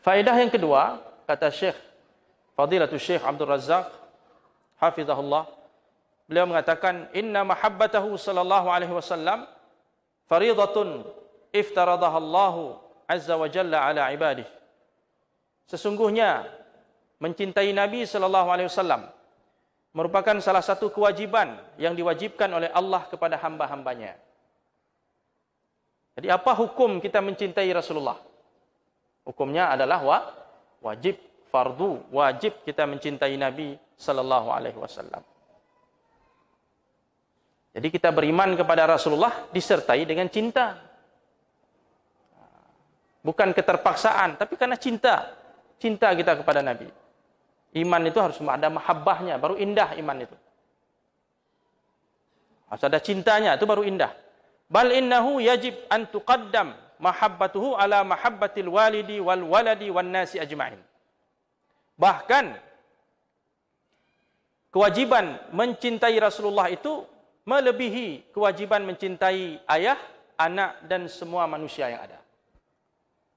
Faedah yang kedua, kata Syekh Fadilatul Syekh Abdul Razzaq hafizahullah, beliau mengatakan inna mahabbatahu sallallahu alaihi wasallam faridatun iftaradaha Allah azza wa jalla ala ibadih. Sesungguhnya mencintai Nabi sallallahu alaihi wasallam merupakan salah satu kewajiban yang diwajibkan oleh Allah kepada hamba-hambanya. Jadi apa hukum kita mencintai Rasulullah? Hukumnya adalah wajib, fardu, wajib kita mencintai Nabi sallallahu alaihi wasallam. Jadi kita beriman kepada Rasulullah disertai dengan cinta. Bukan keterpaksaan, tapi karena cinta. Cinta kita kepada Nabi. Iman itu harus ada mahabbahnya, baru indah iman itu. Harus ada cintanya, itu baru indah. Bal innahu yajib an tuqaddam mahabbatuhu ala mahabbatil walidi wal waladi wan nasi ajma'in. Bahkan kewajiban mencintai Rasulullah itu melebihi kewajiban mencintai ayah, anak dan semua manusia yang ada.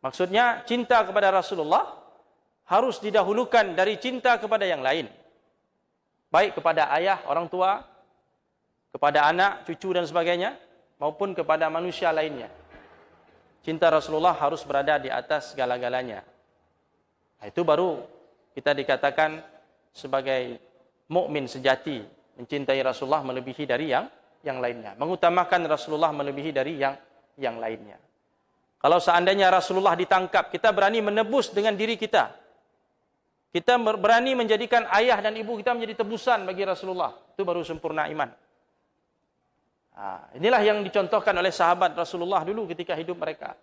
Maksudnya cinta kepada Rasulullah harus didahulukan dari cinta kepada yang lain. Baik kepada ayah, orang tua, kepada anak, cucu dan sebagainya, maupun kepada manusia lainnya. Cinta Rasulullah harus berada di atas segala-galanya. Nah, itu baru kita dikatakan sebagai mukmin sejati, mencintai Rasulullah melebihi dari yang lainnya, mengutamakan Rasulullah melebihi dari yang lainnya. Kalau seandainya Rasulullah ditangkap, kita berani menebus dengan diri kita. Kita berani menjadikan ayah dan ibu kita menjadi tebusan bagi Rasulullah. Itu baru sempurna iman. Nah, inilah yang dicontohkan oleh sahabat Rasulullah dulu ketika hidup mereka.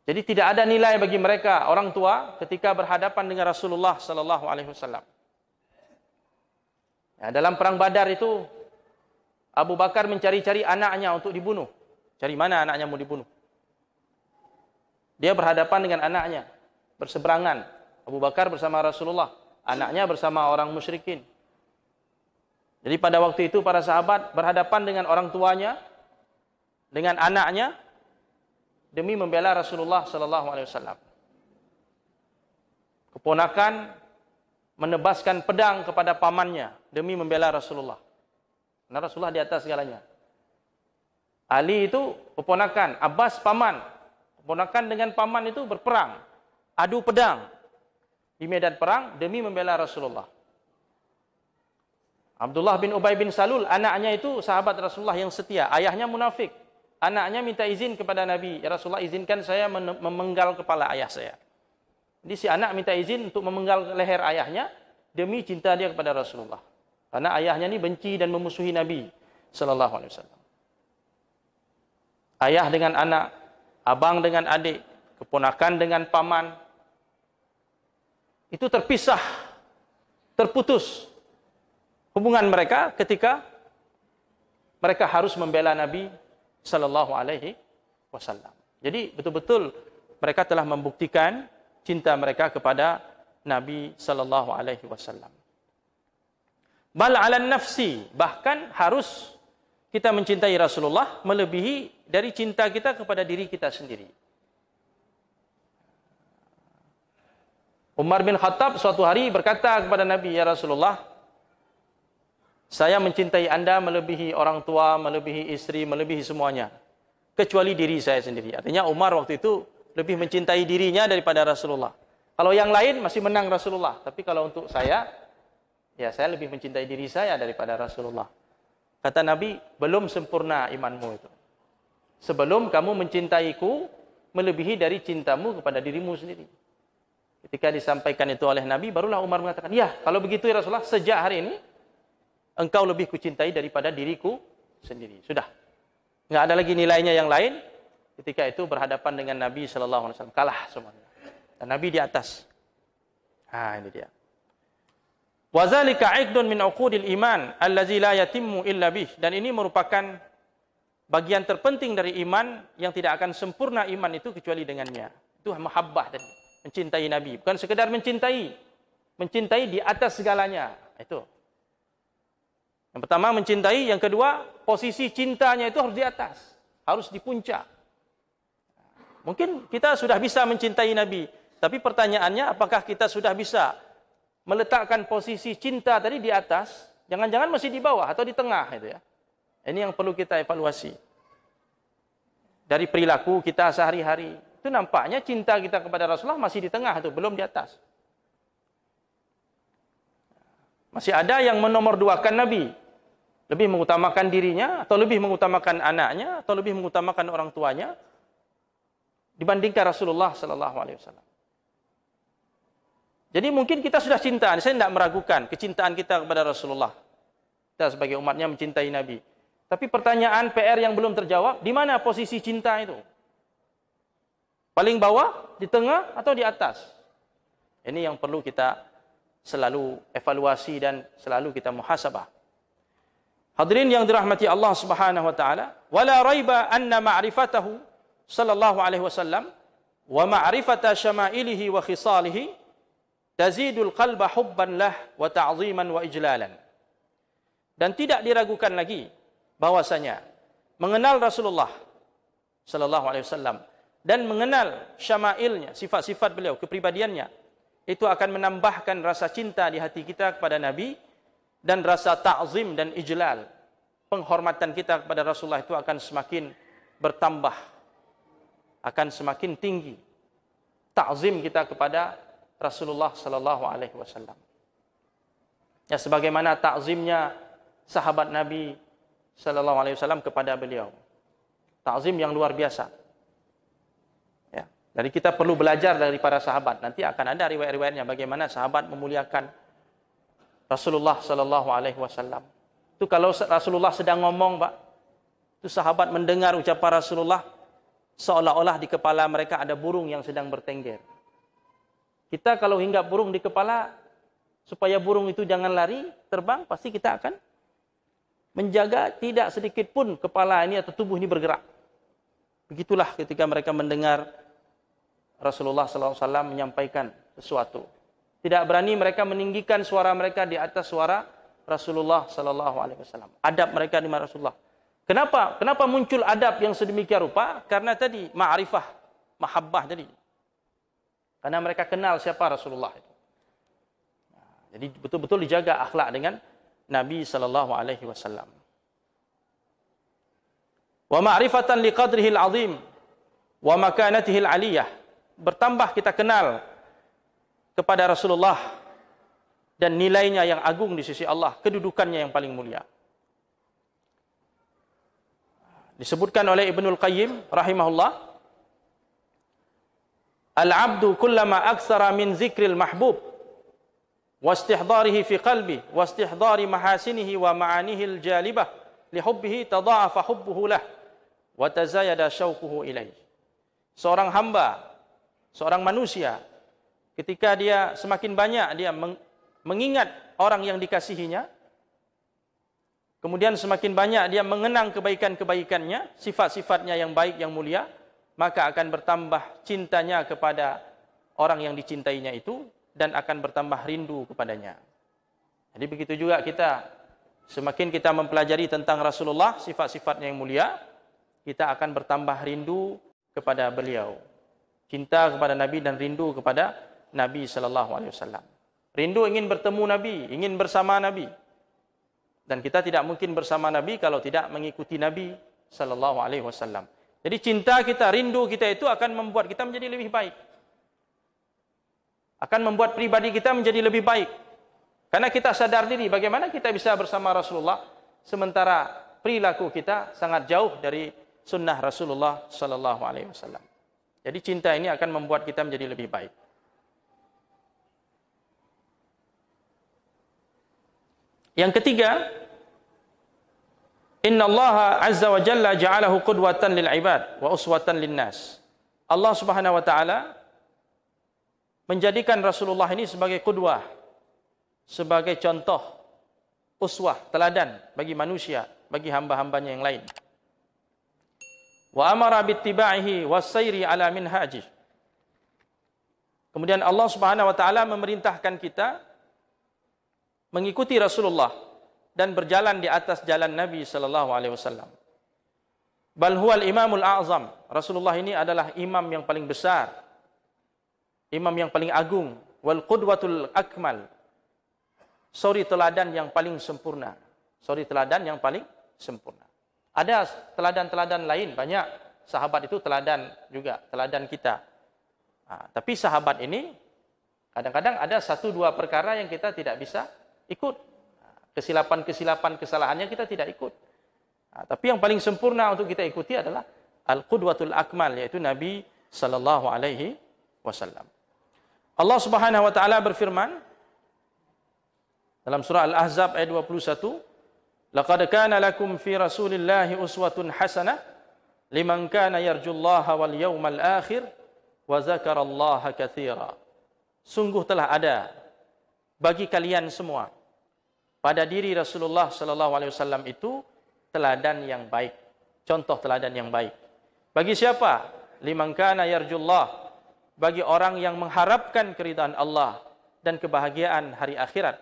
Jadi tidak ada nilai bagi mereka orang tua ketika berhadapan dengan Rasulullah sallallahu alaihi wasallam. Nah, dalam perang Badar itu Abu Bakar mencari-cari anaknya untuk dibunuh. Cari mana anaknya mau dibunuh? Dia berhadapan dengan anaknya, berseberangan. Abu Bakar bersama Rasulullah, anaknya bersama orang musyrikin. Jadi pada waktu itu para sahabat berhadapan dengan orang tuanya, dengan anaknya, demi membela Rasulullah sallallahu alaihi wasallam. Keponakan menebaskan pedang kepada pamannya demi membela Rasulullah. Karena Rasulullah di atas segalanya. Ali itu keponakan, Abbas paman. Keponakan dengan paman itu berperang, adu pedang di medan perang demi membela Rasulullah. Abdullah bin Ubay bin Salul, anaknya itu sahabat Rasulullah yang setia. Ayahnya munafik. Anaknya minta izin kepada Nabi. Ya Rasulullah, izinkan saya memenggal kepala ayah saya. Jadi si anak minta izin untuk memenggal leher ayahnya demi cinta dia kepada Rasulullah. Karena ayahnya ini benci dan memusuhi Nabi sallallahu alaihi wasallam. Ayah dengan anak, abang dengan adik, keponakan dengan paman, itu terpisah, terputus hubungan mereka ketika mereka harus membela Nabi sallallahu alaihi wasallam. Jadi betul-betul mereka telah membuktikan cinta mereka kepada Nabi sallallahu alaihi wasallam. Bal 'alan nafsi, bahkan harus kita mencintai Rasulullah melebihi dari cinta kita kepada diri kita sendiri. Umar bin Khattab suatu hari berkata kepada Nabi, "Ya Rasulullah, saya mencintai Anda melebihi orang tua, melebihi istri, melebihi semuanya, kecuali diri saya sendiri." Artinya Umar waktu itu lebih mencintai dirinya daripada Rasulullah. Kalau yang lain masih menang Rasulullah, tapi kalau untuk saya, ya saya lebih mencintai diri saya daripada Rasulullah. Kata Nabi, belum sempurna imanmu itu. Sebelum kamu mencintaiku melebihi dari cintamu kepada dirimu sendiri. Ketika disampaikan itu oleh Nabi, barulah Umar mengatakan, ya kalau begitu ya Rasulullah, sejak hari ini engkau lebih kucintai daripada diriku sendiri. Sudah. Nggak ada lagi nilainya yang lain. Ketika itu berhadapan dengan Nabi SAW. Kalah semuanya. Dan Nabi di atas. Nah ini dia. Wazalika iqdun min uqudil iman allazi la yatimmu illa bih. Dan ini merupakan bagian terpenting dari iman yang tidak akan sempurna iman itu kecuali dengannya. Itu mahabbah dan mencintai Nabi. Bukan sekedar mencintai. Mencintai di atas segalanya. Itu. Yang pertama mencintai, yang kedua posisi cintanya itu harus di atas. Harus di puncak. Mungkin kita sudah bisa mencintai Nabi, tapi pertanyaannya apakah kita sudah bisa meletakkan posisi cinta tadi di atas, jangan-jangan masih di bawah atau di tengah itu ya. Ini yang perlu kita evaluasi. Dari perilaku kita sehari-hari, itu nampaknya cinta kita kepada Rasulullah masih di tengah itu, belum di atas. Masih ada yang menomorduakan Nabi, lebih mengutamakan dirinya atau lebih mengutamakan anaknya atau lebih mengutamakan orang tuanya dibandingkan Rasulullah sallallahu alaihi wasallam. Jadi mungkin kita sudah cinta, saya tidak meragukan kecintaan kita kepada Rasulullah. Kita sebagai umatnya mencintai Nabi. Tapi pertanyaan PR yang belum terjawab, di mana posisi cinta itu? Paling bawah, di tengah, atau di atas? Ini yang perlu kita selalu evaluasi dan selalu kita muhasabah. Hadirin yang dirahmati Allah Subhanahu wa taala, wala raiba anna ma'rifatahu sallallahu alaihi wasallam wa ma'rifata syama'ilihi wa khisalihi tazidul qalba hubban lah wa ta'ziman wa ijlalan. Dan tidak diragukan lagi bahwasanya mengenal Rasulullah sallallahu alaihi wasallam dan mengenal syama'ilnya, sifat-sifat beliau, kepribadiannya, itu akan menambahkan rasa cinta di hati kita kepada Nabi dan rasa ta'zim dan ijlal. Penghormatan kita kepada Rasulullah itu akan semakin bertambah, akan semakin tinggi. Ta'zim kita kepada Rasulullah sallallahu alaihi wasallam. Ya, sebagaimana ta'zimnya sahabat Nabi sallallahu alaihi wasallam kepada beliau. Ta'zim yang luar biasa. Ya, jadi kita perlu belajar dari para sahabat. Nanti akan ada riwayat-riwayatnya bagaimana sahabat memuliakan Rasulullah sallallahu alaihi wasallam. Itu kalau Rasulullah sedang ngomong, Pak, itu sahabat mendengar ucapan Rasulullah seolah-olah di kepala mereka ada burung yang sedang bertengger. Kita kalau hinggap burung di kepala, supaya burung itu jangan lari, terbang, pasti kita akan menjaga tidak sedikit pun kepala ini atau tubuh ini bergerak. Begitulah ketika mereka mendengar Rasulullah SAW menyampaikan sesuatu. Tidak berani mereka meninggikan suara mereka di atas suara Rasulullah SAW. Adab mereka di Rasulullah. Kenapa muncul adab yang sedemikian rupa? Karena tadi ma'rifah, mahabbah tadi. Karena mereka kenal siapa Rasulullah itu. Jadi betul-betul dijaga akhlak dengan Nabi sallallahu alaihi wasallam. Wa ma'rifatan liqadrihi al-'azim wa makanatihi al-'aliyah. Bertambah kita kenal kepada Rasulullah dan nilainya yang agung di sisi Allah, kedudukannya yang paling mulia. Disebutkan oleh Ibnul Qayyim rahimahullah, al-'abdu kullama aktsara min zikril mahbub wa istihdarihi fi qalbi wa istihdari mahasinihi wa ma'anihi al-jalibah li hubbihi tadha'afa hubbuhu lah wa tazayada syauquhu ilaihi. Seorang hamba, seorang manusia, ketika dia semakin banyak dia mengingat orang yang dikasihinya, kemudian semakin banyak dia mengenang kebaikan-kebaikannya, sifat-sifatnya yang baik, yang mulia, maka akan bertambah cintanya kepada orang yang dicintainya itu dan akan bertambah rindu kepadanya. Jadi begitu juga kita, semakin kita mempelajari tentang Rasulullah, sifat-sifatnya yang mulia, kita akan bertambah rindu kepada beliau. Cinta kepada Nabi dan rindu kepada Nabi sallallahu alaihi wasallam. Rindu ingin bertemu Nabi, ingin bersama Nabi. Dan kita tidak mungkin bersama Nabi kalau tidak mengikuti Nabi sallallahu alaihi wasallam. Jadi cinta kita, rindu kita itu akan membuat kita menjadi lebih baik. Akan membuat pribadi kita menjadi lebih baik. Karena kita sadar diri bagaimana kita bisa bersama Rasulullah sementara perilaku kita sangat jauh dari sunnah Rasulullah sallallahu alaihi wasallam. Jadi cinta ini akan membuat kita menjadi lebih baik. Yang ketiga, Inna Allah Azza wa Jalla ja'alahu qudwatan lil ibad wa uswatan lin nas. Allah Subhanahu wa taala menjadikan Rasulullah ini sebagai qudwah, sebagai contoh, uswah, teladan bagi manusia, bagi hamba-hambanya yang lain. Wa amara bittiba'ihi was-sayri ala minhajih. Kemudian Allah Subhanahu wa taala memerintahkan kita mengikuti Rasulullah dan berjalan di atas jalan Nabi sallallahu alaihi wasallam. Bal huwal imamul a'zam. Rasulullah ini adalah imam yang paling besar, imam yang paling agung, wal qudwatul akmal. Suri teladan yang paling sempurna. Suri teladan yang paling sempurna. Ada teladan-teladan lain, banyak sahabat itu teladan juga, teladan kita. Tapi sahabat ini kadang-kadang ada satu dua perkara yang kita tidak bisa ikut. Kesilapan-kesilapan kesalahannya kita tidak ikut. Tapi yang paling sempurna untuk kita ikuti adalah al-qudwatul akmal, yaitu Nabi sallallahu alaihi wasallam. Allah Subhanahu wa taala berfirman dalam surah Al-Ahzab ayat 21, "Laqad kana lakum fi Rasulillahi uswatun hasanah liman kana yarjullaha wal yawmal akhir wa dzakarallaha katsira." Sungguh telah ada bagi kalian semua pada diri Rasulullah sallallahu alaihi wasallam itu teladan yang baik, contoh teladan yang baik. Bagi siapa? Liman kana yarjullah, bagi orang yang mengharapkan keridhaan Allah dan kebahagiaan hari akhirat.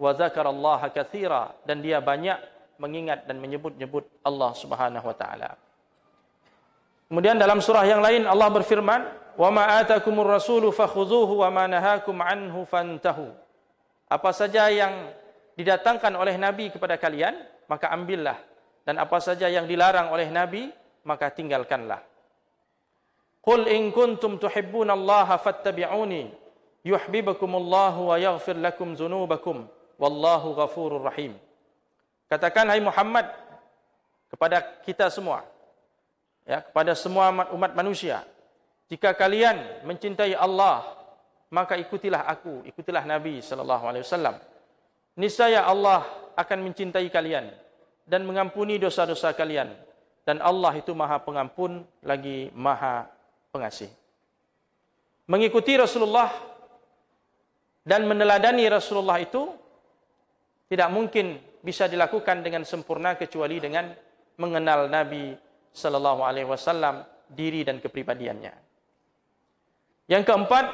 Wa dzakarallaha katsira, dan dia banyak mengingat dan menyebut-nyebut Allah Subhanahu wa taala. Kemudian dalam surah yang lain Allah berfirman, "Wa ma atakumur rasulu fakhudhuhu wa ma nahakum anhu fantahu." Apa saja yang didatangkan oleh Nabi kepada kalian, maka ambillah. Dan apa saja yang dilarang oleh Nabi, maka tinggalkanlah. Qul in kuntum tuhibbunallaha fattabi'uni yuhibbukumullahu wa yaghfir lakum dzunubakum wallahu ghafurur rahim. Katakan hai Muhammad kepada kita semua, ya, kepada semua umat manusia, jika kalian mencintai Allah, maka ikutilah aku, ikutilah Nabi sallallahu alaihi wasallam. Niscaya Allah akan mencintai kalian dan mengampuni dosa-dosa kalian, dan Allah itu Maha Pengampun lagi Maha Pengasih. Mengikuti Rasulullah dan meneladani Rasulullah itu tidak mungkin bisa dilakukan dengan sempurna kecuali dengan mengenal Nabi sallallahu alaihi wasallam, diri dan kepribadiannya. Yang keempat,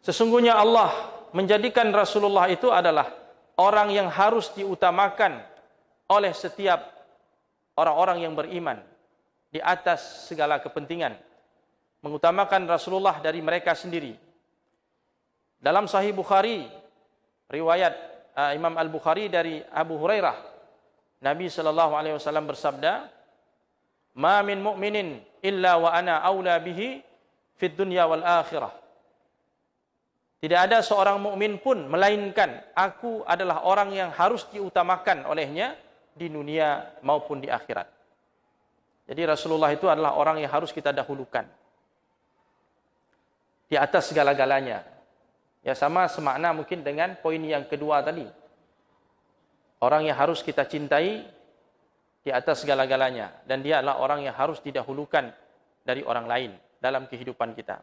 sesungguhnya Allah menjadikan Rasulullah itu adalah orang yang harus diutamakan oleh setiap orang-orang yang beriman di atas segala kepentingan, mengutamakan Rasulullah dari mereka sendiri. Dalam Sahih Bukhari, riwayat Imam Al-Bukhari dari Abu Hurairah, Nabi sallallahu alaihi wasallam bersabda, "Ma min mu'minin illa wa ana aula bihi fid dunya wal akhirah." Tidak ada seorang mukmin pun melainkan aku adalah orang yang harus diutamakan olehnya di dunia maupun di akhirat. Jadi Rasulullah itu adalah orang yang harus kita dahulukan di atas segala-galanya. Ya, sama semakna mungkin dengan poin yang kedua tadi. Orang yang harus kita cintai di atas segala-galanya, dan dia adalah orang yang harus didahulukan dari orang lain dalam kehidupan kita.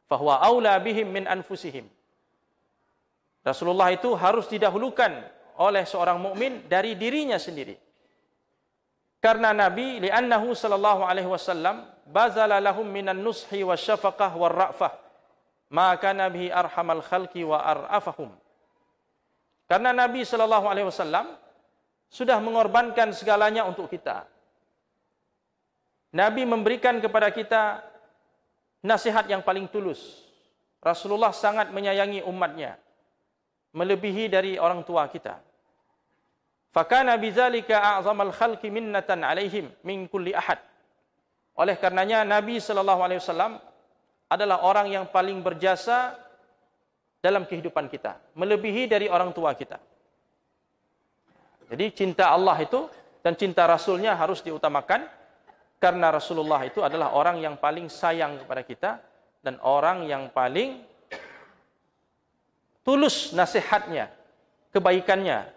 Fahuwa aula bihim min anfusihim. Rasulullah itu harus didahulukan oleh seorang mukmin dari dirinya sendiri. Karena Nabi li'annahu sallallahu alaihi wasallam bazala lahum minan nushi wasyafaqah warra'fah ma kana bihi arhamal khalqi wa ar'afahum. Karena Nabi sallallahu alaihi wasallam sudah mengorbankan segalanya untuk kita. Nabi memberikan kepada kita nasihat yang paling tulus. Rasulullah sangat menyayangi umatnya, melebihi dari orang tua kita. Fakana bidzalika a'zamal khalqi minnatan 'alaihim min kulli ahad. Oleh karenanya Nabi sallallahu alaihi wasallam adalah orang yang paling berjasa dalam kehidupan kita, melebihi dari orang tua kita. Jadi cinta Allah itu dan cinta Rasulnya harus diutamakan, karena Rasulullah itu adalah orang yang paling sayang kepada kita dan orang yang paling tulus nasihatnya, kebaikannya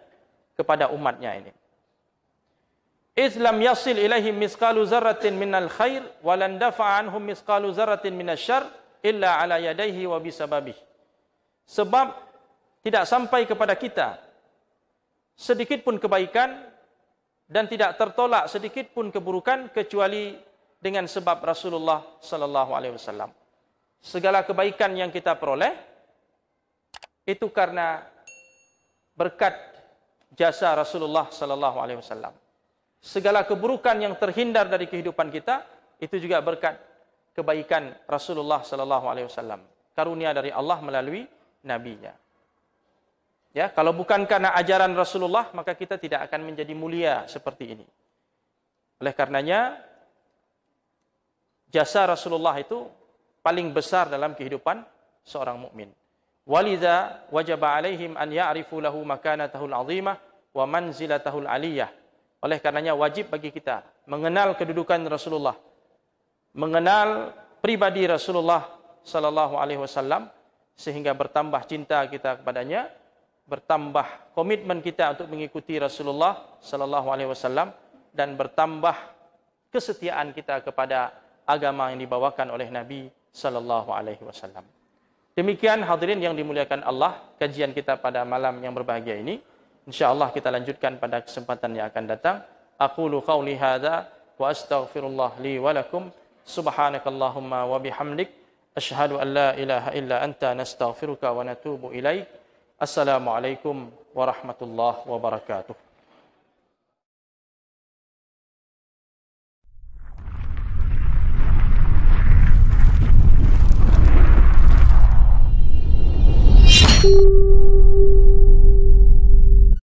kepada umatnya ini. Islam yasil ilaihim misqalu zarratin minal khair walan dafa'a anhum misqalu zarratin minasyarr illa ala yadayhi wa bisababih. Sebab tidak sampai kepada kita sedikit pun kebaikan dan tidak tertolak sedikit pun keburukan kecuali dengan sebab Rasulullah sallallahu alaihi wasallam. Segala kebaikan yang kita peroleh itu karena berkat jasa Rasulullah sallallahu alaihi wasallam. segala keburukan yang terhindar dari kehidupan kita, itu juga berkat kebaikan Rasulullah sallallahu alaihi wasallam. Karunia dari Allah melalui nabinya. Ya, kalau bukan karena ajaran Rasulullah, maka kita tidak akan menjadi mulia seperti ini. Oleh karenanya, jasa Rasulullah itu paling besar dalam kehidupan seorang mukmin. Walidza wajaba alaihim an ya'rifu lahu makanatahu al-'azimah wa manzilatahu al-'aliyah. Oleh karenanya wajib bagi kita mengenal kedudukan Rasulullah, mengenal pribadi Rasulullah sallallahu alaihi wasallam, sehingga bertambah cinta kita kepadanya, bertambah komitmen kita untuk mengikuti Rasulullah sallallahu alaihi wasallam, dan bertambah kesetiaan kita kepada agama yang dibawakan oleh Nabi sallallahu alaihi wasallam. Demikian hadirin yang dimuliakan Allah, kajian kita pada malam yang berbahagia ini. Insyaallah kita lanjutkan pada kesempatan yang akan datang. Aqulu qauli hadza wa astaghfirullah li wa lakum. Subhanakallahumma wa bihamdik asyhadu an la ilaha illa anta nastaghfiruka wa natubu ilaik. Assalamualaikum warahmatullahi wabarakatuh.